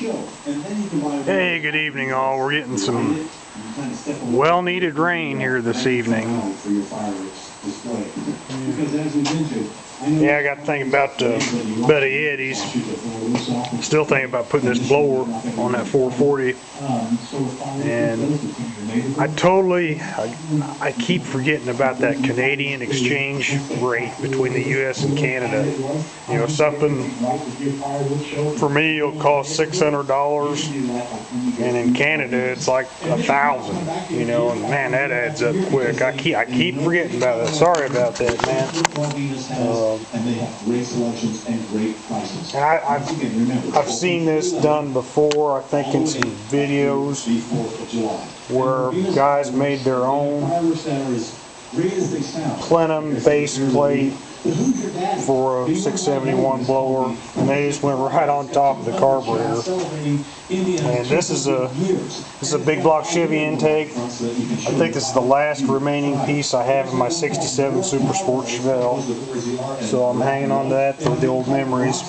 Hey, good evening all. We're getting some well-needed rain here this evening. Yeah, I got to think about Buddy Ed. He's still thinking about putting this blower on that 440. And I keep forgetting about that Canadian exchange rate between the U.S. and Canada. You know, something for me will cost $600, and in Canada it's like $1,000. You know, and man, that adds up quick. I keep forgetting about that. Sorry about that, man. And they have great selections and great prices. And I've seen this done before, I think in some videos where guys made their own plenum base plate for a 671 blower, and they just went right on top of the carburetor. And this is a big block Chevy intake. I think this is the last remaining piece I have in my 67 Super Sport Chevelle, so I'm hanging on to that for the old memories.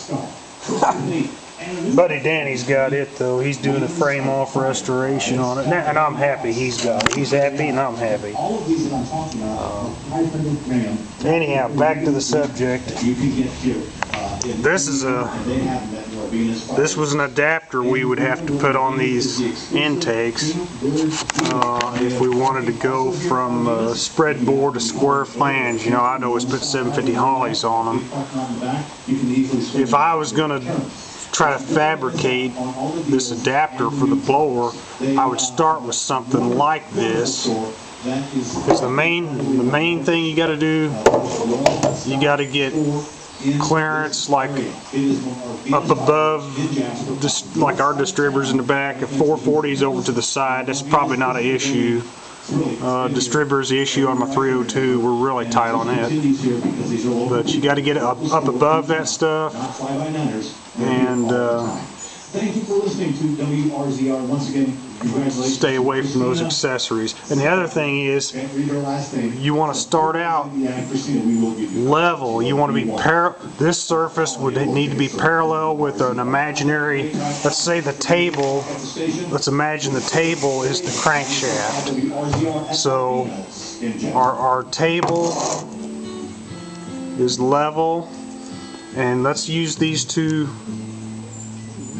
Buddy Danny's got it though. He's doing a frame off restoration on it, and I'm happy he's got it. He's happy and I'm happy. Anyhow, back to the subject. This was an adapter we would have to put on these intakes if we wanted to go from spread bore to square flange. You know, I'd always put 750 Hollies on them. If I was going to try to fabricate this adapter for the blower, I would start with something like this. Because the main thing you got to do, you got to get clearance like up above, just like our distributors in the back. If 440 is over to the side, that's probably not an issue. Distributor's the issue on my 302. We're really tight on it, but you got to get it up above that stuff. And thank you for listening to WRZR. Once again, congratulations. Stay away from those accessories. And the other thing is, you want to start out level. You want to be this surface would need to be parallel with an imaginary, let's say the table, let's imagine the table is the crankshaft. So our table is level, and let's use these two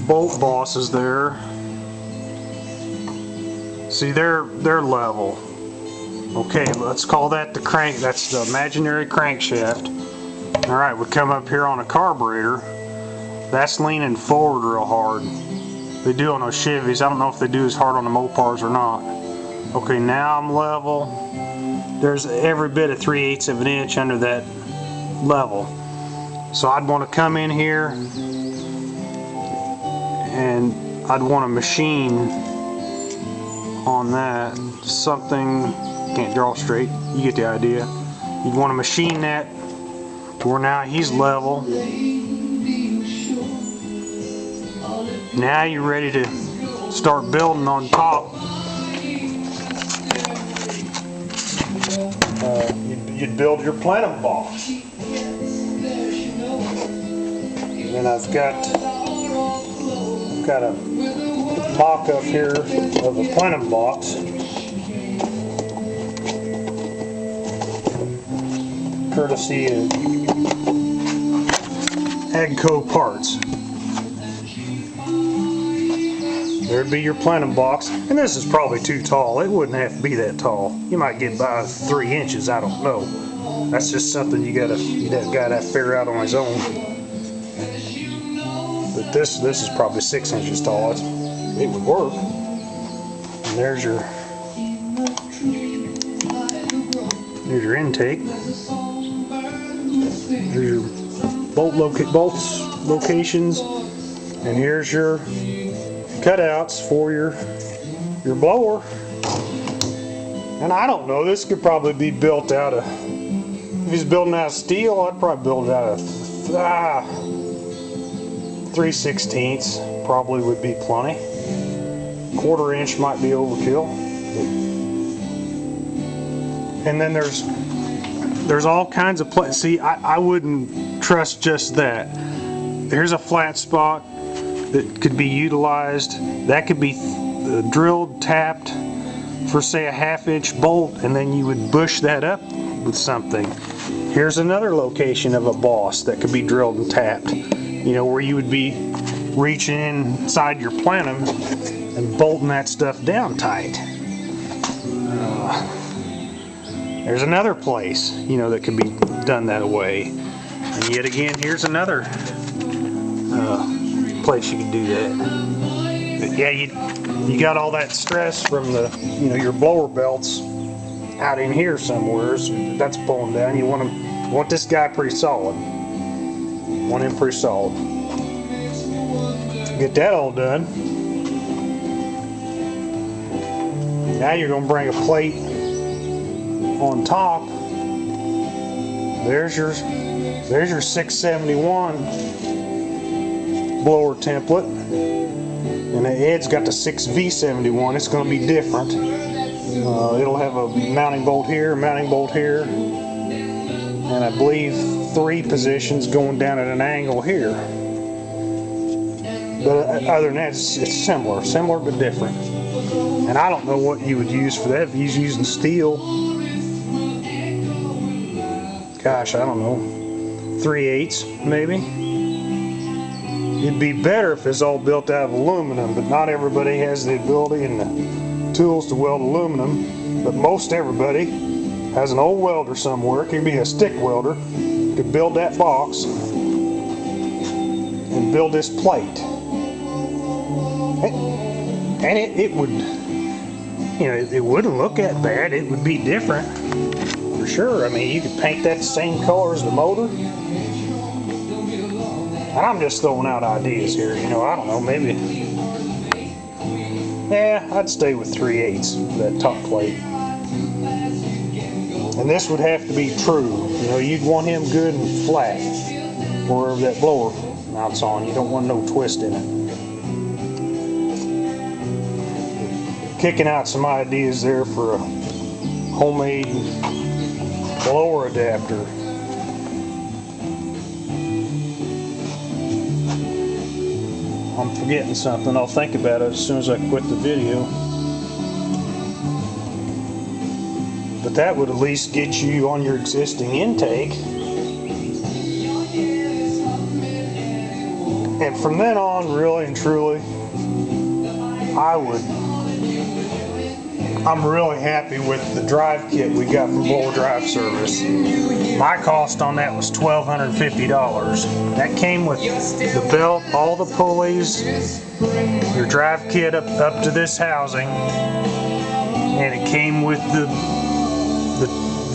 bolt bosses there. See, they're level. Okay, let's call that the crank. That's the imaginary crankshaft. All right, we come up here on a carburetor. That's leaning forward real hard. They do on those Chevys. I don't know if they do as hard on the Mopars or not. Okay, now I'm level. There's every bit of 3/8 of an inch under that level. So I'd want to come in here and I'd want to machine on that something. Can't draw straight, you get the idea. You'd want to machine that to where now he's level. Now you're ready to start building on top. You'd build your plenum box. And then I've got a mock-up here of a plenum box. Courtesy of Agco Parts. There'd be your plenum box, and this is probably too tall. It wouldn't have to be that tall. You might get by 3 inches, I don't know. That's just something you gotta figure out on his own. But this is probably 6 inches tall. It would work. And there's your intake. There's your bolts locations, and here's your cutouts for your blower. And I don't know, this could probably be built out of, if he's building out of steel, I'd probably build it out of 3/16 probably would be plenty. 1/4 inch might be overkill. And then there's all kinds of see, I wouldn't trust just that. Here's a flat spot. that could be utilized. That could be drilled, tapped for say a 1/2-inch bolt, and then you would bush that up with something. Here's another location of a boss that could be drilled and tapped, you know, where you would be reaching inside your plenum and bolting that stuff down tight. There's another place, you know, that could be done that way. And yet again, here's another place you could do that. But yeah, you got all that stress from the, you know, your blower belts out in here somewhere. So that's pulling down. You want this guy pretty solid. Want him pretty solid. Get that all done. Now you're going to bring a plate on top. There's your 671 blower template, and Ed's got the 6V71. It's going to be different. It'll have a mounting bolt here, and I believe 3 positions going down at an angle here. But other than that, it's similar but different. And I don't know what you would use for that. If you're using steel, gosh, I don't know, 3/8 maybe. It'd be better if it's all built out of aluminum, but not everybody has the ability and the tools to weld aluminum. But most everybody has an old welder somewhere. It could be a stick welder. Could build that box and build this plate. And it would, you know, it wouldn't look that bad. It would be different, for sure. I mean, you could paint that the same color as the motor. And I'm just throwing out ideas here, you know, I don't know, maybe. Yeah, I'd stay with 3/8 for that top plate. And this would have to be true. You know, you'd want him good and flat wherever that blower mounts on. You don't want no twist in it. Kicking out some ideas there for a homemade blower adapter. I'm forgetting something. I'll think about it as soon as I quit the video. But that would at least get you on your existing intake. And from then on, really and truly, I'm really happy with the drive kit we got from Blower Drive Service. My cost on that was $1,250. That came with the belt, all the pulleys, your drive kit up to this housing, and it came with the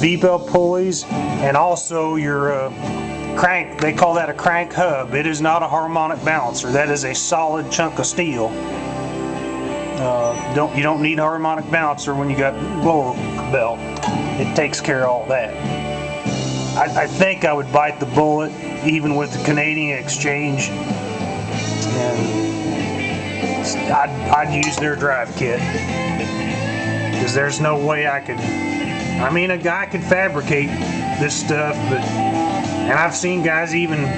V-belt pulleys and also your crank. They call that a crank hub. It is not a harmonic balancer. That is a solid chunk of steel. You don't need a harmonic balancer when you got blower belt. It takes care of all that. I think I would bite the bullet even with the Canadian Exchange, and I'd use their drive kit, because there's no way I could. I mean, a guy could fabricate this stuff, and I've seen guys even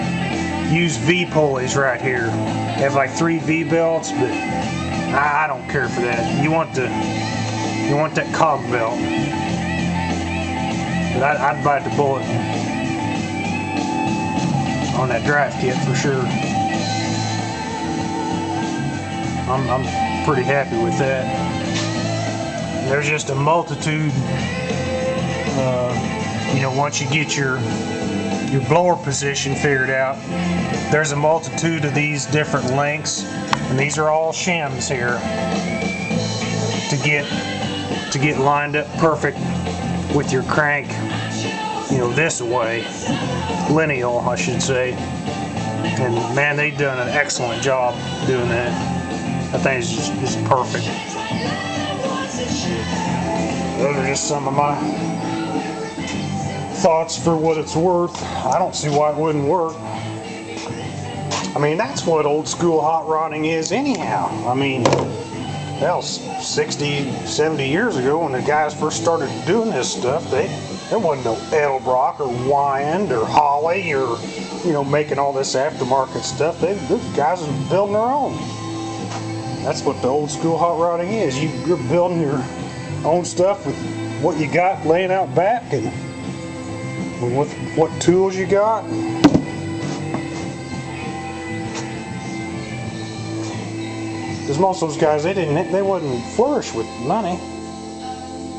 use V pulleys right here. They have like 3 V belts, but I don't care for that. You want that cog belt. But I'd bite the bullet on that drive kit for sure. I'm pretty happy with that. There's just a multitude. You know, once you get your blower position figured out, there's a multitude of these different lengths. And these are all shims here to get lined up perfect with your crank, you know, this way, lineal, I should say. And man, they've done an excellent job doing that. I think it's just perfect. Those are just some of my thoughts for what it's worth. I don't see why it wouldn't work. I mean, that's what old school hot rodding is anyhow. I mean, hell, 60, 70 years ago when the guys first started doing this stuff, There wasn't no Edelbrock or Wyand or Holly or, you know, making all this aftermarket stuff. Those guys are building their own. That's what the old school hot rodding is. You're building your own stuff with what you got laying out back and with what tools you got. Because most of those guys, they wouldn't flourish with money.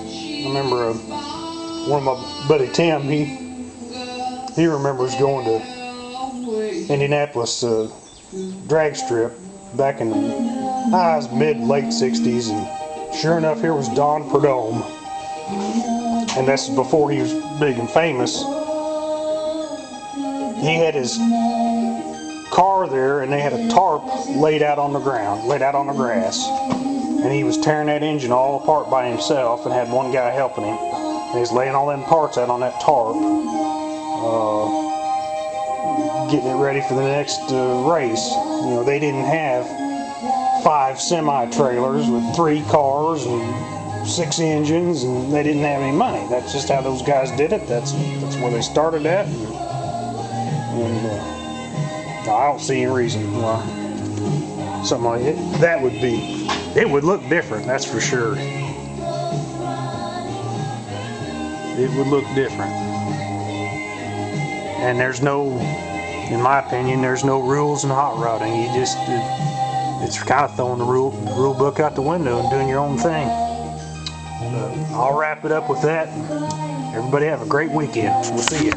I remember one of my buddy Tim, he remembers going to Indianapolis drag strip back in the mid-late 60s, and sure enough, here was Don Prudhomme. And that's before he was big and famous. He had his car there, and they had a tarp laid out on the ground, laid out on the grass. And he was tearing that engine all apart by himself and had one guy helping him. And he's laying all them parts out on that tarp, getting it ready for the next race. You know, they didn't have 5 semi-trailers with 3 cars and 6 engines, and they didn't have any money. That's just how those guys did it. That's where they started at. And I don't see any reason why something like it, that would be, it would look different, that's for sure. It would look different. And there's no, in my opinion, there's no rules in hot rodding. You just, it's kind of throwing the rule book out the window and doing your own thing. I'll wrap it up with that. Everybody have a great weekend. We'll see you.